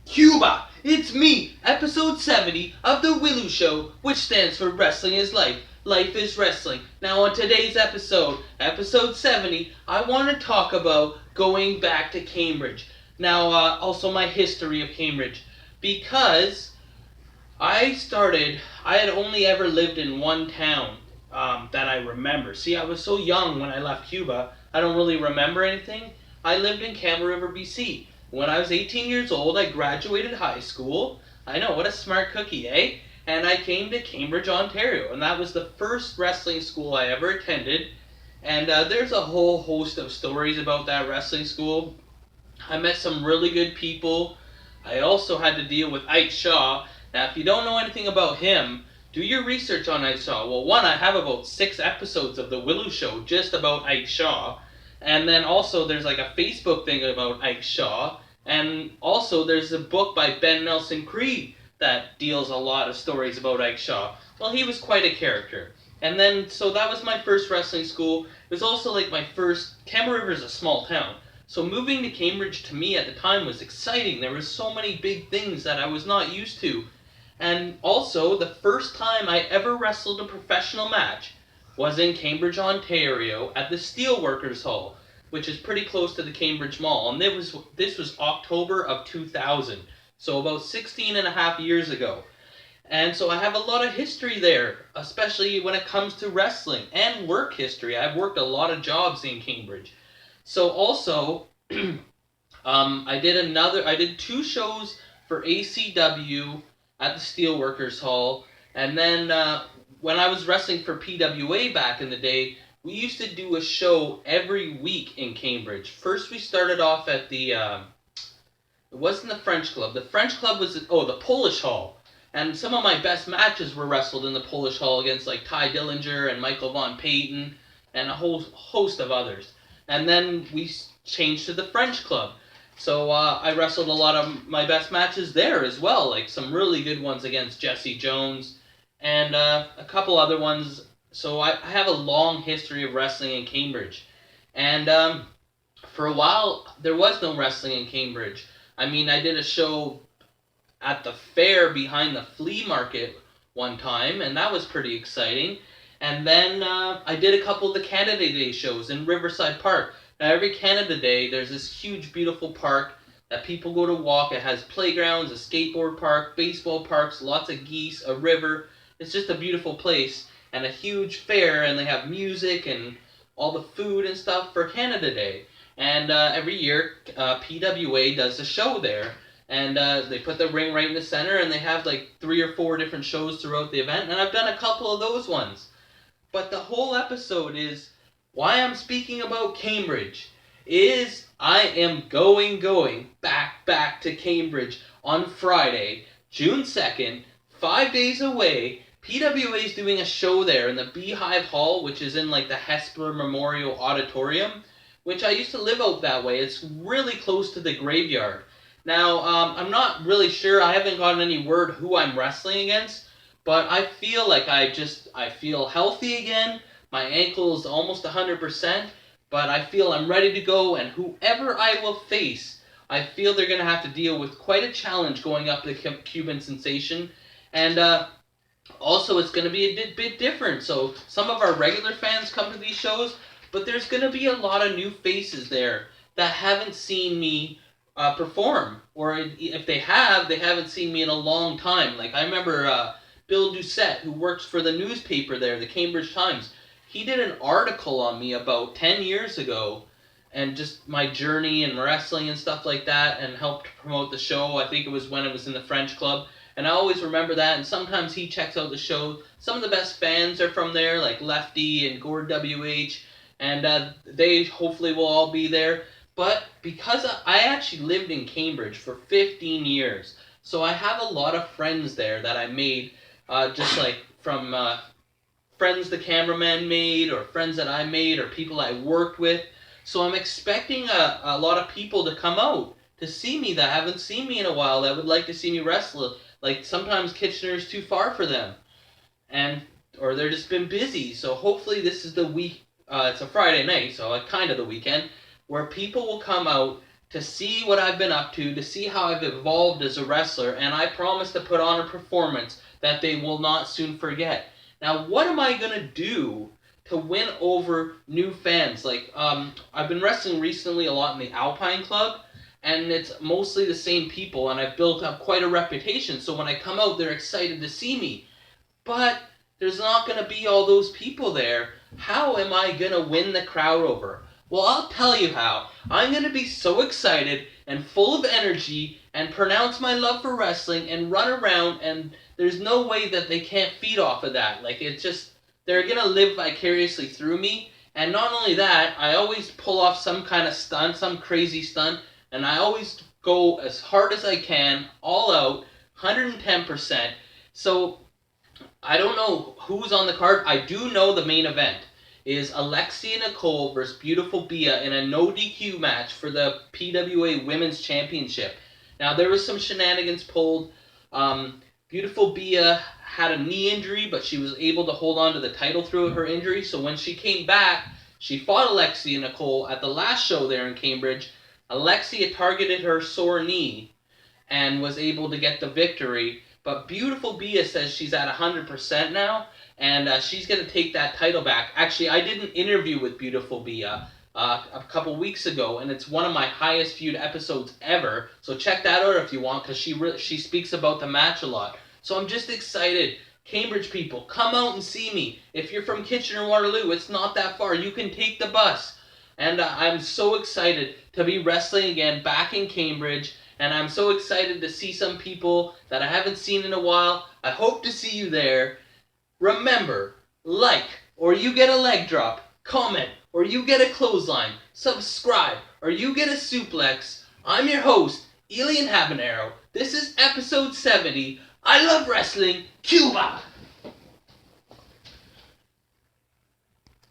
Cuba! It's me, episode 70 of The Willu Show, which stands for Wrestling is Life. Life is Wrestling. Now, on today's episode, episode 70, I want to talk about going back to Cambridge. Now, also my history of Cambridge. Because I had only ever lived in one town that I remember. See, I was so young when I left Cuba, I don't really remember anything. I lived in Camel River, BC. When I was 18 years old, I graduated high school. I know, what a smart cookie, eh? And I came to Cambridge, Ontario. And that was the first wrestling school I ever attended. And there's a whole host of stories about that wrestling school. I met some really good people. I also had to deal with Ike Shaw. Now, if you don't know anything about him, do your research on Ike Shaw. Well, one, I have about 6 episodes of The Willow Show just about Ike Shaw. And then also there's like a Facebook thing about Ike Shaw. And also there's a book by Ben Nelson Creed that deals a lot of stories about Ike Shaw. Well, he was quite a character. And then, so that was my first wrestling school. It was also like my first, Camel River is a small town. So moving to Cambridge to me at the time was exciting. There were so many big things that I was not used to. And also, the first time I ever wrestled a professional match was in Cambridge, Ontario at the Steelworkers Hall, which is pretty close to the Cambridge Mall. And this was October of 2000, so about 16 and a half years ago. And so I have a lot of history there, especially when it comes to wrestling and work history. I've worked a lot of jobs in Cambridge. So also, I did 2 shows for ACW at the Steelworkers Hall, and then when I was wrestling for PWA back in the day, we used to do a show every week in Cambridge. First, we started off at the it wasn't the French Club. The French Club was the Polish Hall, and some of my best matches were wrestled in the Polish Hall against like Ty Dillinger and Michael Von Payton and a whole host of others. And then we changed to the French Club. So I wrestled a lot of my best matches there as well, like some really good ones against Jesse Jones and a couple other ones. So I have a long history of wrestling in Cambridge. And for a while, there was no wrestling in Cambridge. I mean, I did a show at the fair behind the flea market one time, and that was pretty exciting. And then I did a couple of the Canada Day shows in Riverside Park. Now, every Canada Day, there's this huge, beautiful park that people go to walk. It has playgrounds, a skateboard park, baseball parks, lots of geese, a river. It's just a beautiful place. And a huge fair, and they have music and all the food and stuff for Canada Day. And every year, PWA does a show there. And they put the ring right in the center, and they have like 3 or 4 different shows throughout the event. And I've done a couple of those ones. But the whole episode is why I'm speaking about Cambridge is I am going back to Cambridge on Friday, June 2nd, 5 days away. PWA is doing a show there in the Beehive Hall, which is in like the Hesper Memorial Auditorium, which I used to live out that way. It's really close to the graveyard. Now, I'm not really sure. I haven't gotten any word who I'm wrestling against. But I feel like I feel healthy again. My ankle is almost 100%, but I feel I'm ready to go, and whoever I will face, I feel they're going to have to deal with quite a challenge going up the Cuban Sensation. And also, it's going to be a bit different. So some of our regular fans come to these shows, but there's going to be a lot of new faces there that haven't seen me perform. Or if they have, they haven't seen me in a long time. Like, I remember Bill Doucette, who works for the newspaper there, the Cambridge Times, he did an article on me about 10 years ago, and just my journey in wrestling and stuff like that, and helped promote the show. I think it was when it was in the French Club, and I always remember that, and sometimes he checks out the show. Some of the best fans are from there, like Lefty and Gord WH, and they hopefully will all be there. But because I actually lived in Cambridge for 15 years, so I have a lot of friends there that I made, just like from friends the cameraman made, or friends that I made, or people I worked with. So I'm expecting a lot of people to come out to see me that haven't seen me in a while, that would like to see me wrestle. Like, sometimes Kitchener's too far for them, or they're just been busy. So hopefully this is the week, it's a Friday night, so kind of the weekend, where people will come out to see what I've been up to see how I've evolved as a wrestler, and I promise to put on a performance that they will not soon forget. Now, what am I going to do to win over new fans? Like, I've been wrestling recently a lot in the Alpine Club, and it's mostly the same people, and I've built up quite a reputation, so when I come out, they're excited to see me. But there's not going to be all those people there. How am I going to win the crowd over? Well, I'll tell you how. I'm going to be so excited and full of energy and pronounce my love for wrestling and run around, and there's no way that they can't feed off of that. Like, it's just, they're going to live vicariously through me. And not only that, I always pull off some kind of stunt, some crazy stunt, and I always go as hard as I can, all out, 110%. So I don't know who's on the card. I do know the main event is Alexia Nicole versus Beautiful Bia in a no DQ match for the PWA Womens Championship. Now, there was some shenanigans pulled. Beautiful Bia had a knee injury, but she was able to hold on to the title through her injury. So when she came back, she fought Alexia Nicole at the last show there in Cambridge. Alexia targeted her sore knee and was able to get the victory. But Beautiful Bia says she's at 100% now, and she's going to take that title back. Actually, I did an interview with Beautiful Bia a couple weeks ago, and it's one of my highest viewed episodes ever. So check that out if you want, because she speaks about the match a lot. So I'm just excited. Cambridge people, come out and see me. If you're from Kitchener-Waterloo, it's not that far. You can take the bus. And I'm so excited to be wrestling again back in Cambridge. And I'm so excited to see some people that I haven't seen in a while. I hope to see you there. Remember, like, or you get a leg drop. Comment, or you get a clothesline. Subscribe, or you get a suplex. I'm your host, Elian Habanero. This is episode 70. I love wrestling, Cuba!